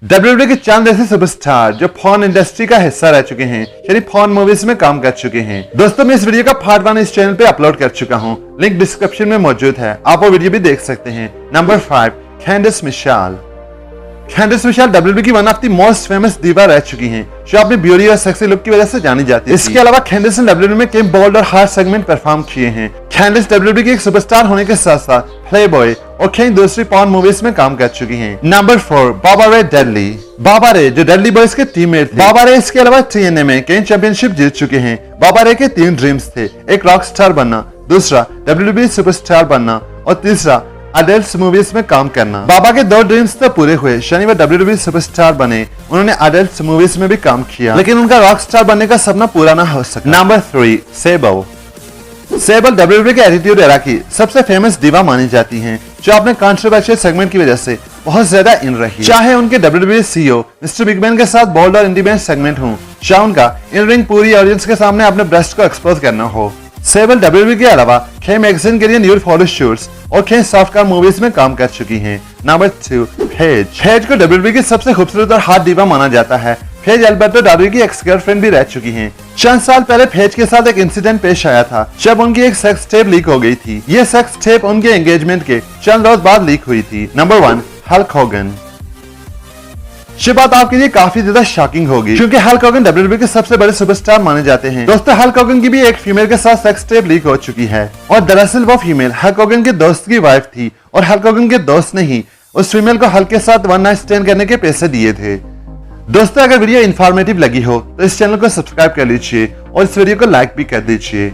WWE के चंद ऐसे superstar जो फोन इंडस्ट्री का हिस्सा रह चुके हैं, यानी फोन मूवीज में काम कर चुके हैं। दोस्तों मैं इस वीडियो का पार्ट 1 इस चैनल पे अपलोड कर चुका हूँ, लिंक डिस्क्रिप्शन में मौजूद है, आप वो वीडियो भी देख सकते हैं। Number 5, Candice Michelle. Candice Michelle WWE की one of the most famous diva रह चुकी हैं, जो अपनी ब्यूटी और सेक्सी लुक की वजह से जानी जाती है। इसके अलावा कैंडिस ने WWE में कई बोल्ड और हार्ड सेगमेंट परफॉर्म किए हैं। कैंडिस WWE की एक सुपरस्टार होने के साथ साथ प्लेबॉय और कई दूसरी पॉर्न मूवीज में काम कर चुकी हैं। नंबर 4, बाबा रे डेडली। बाबा रे जो डेडली बॉयज के टीममेट थे। बाबा रे इसके अलावा TNA में कई चैंपियनशिप जीत चुके हैं। बाबा रे के 3 ड्रीम्स थे, एक रॉक स्टार बनना, दूसरा WWE सुपरस्टार बनना और तीसरा अडल्ट मूवीज में काम करना। बाबा के 2 ड्रीम्स तो पूरे हुए, शनिवार WWE सुपरस्टार बने, उन्होंने अडल्ट मूवीज में भी काम किया, लेकिन उनका रॉक स्टार बनने का सपना पूरा ना हो सका। नंबर 3, सेबल। सेबल WWE के एटीट्यूड एरा की सबसे फेमस दीवा मानी जाती हैं, जो अपने कंट्रोवर्शियल सेगमेंट की वजह से बहुत ज्यादा इन रही। चाहे उनके WWE CEO मिस्टर बिगमैन के साथ बोल्ड और इंडिपेंडेंट सेगमेंट हो, चाहे उनका इन रिंग पूरी ऑडियंस के सामने अपने ब्रेस्ट को एक्सपोज करना हो। सेबल WWE के अलावा कई मैगजीन के लिए न्यूड फोटो शूट्स और कई सॉफ्टवेयर मूवीज में काम कर चुकी हैं। Number 2, page. पेज को WWE की सबसे खूबसूरत और हॉट दीवा माना जाता है। पेज अल्बर्टो WWE की एक्स गर्लफ्रेंड भी रह चुकी हैं। चंद साल पहले पेज के साथ एक इंसिडेंट पेश आया था, जब उनकी एक सेक्स टेप लीक हो गई थी। ये सेक्स टेप उनके एंगेजमेंट के चंद रोज बाद लीक हुई थी। Number 1, Hulk Hogan. ये बात आपके लिए काफी ज्यादा शॉकिंग होगी, क्योंकि हल्क होगन WWE के सबसे बड़े सुपरस्टार माने जाते हैं। दोस्तों हल्क होगन की भी एक फीमेल के साथ सेक्स टेप लीक हो चुकी है, और दरअसल वो फीमेल हल्क होगन के दोस्त की वाइफ थी, और हल्क होगन के दोस्त ने ही उस फीमेल को हल्क के साथ वन नाइट स्टैंड करने के पैसे दिए थे। दोस्तों अगर वीडियो इंफॉर्मेटिव लगी हो तो इस चैनल को सब्सक्राइब कर लीजिए और इस वीडियो को लाइक भी कर दीजिए।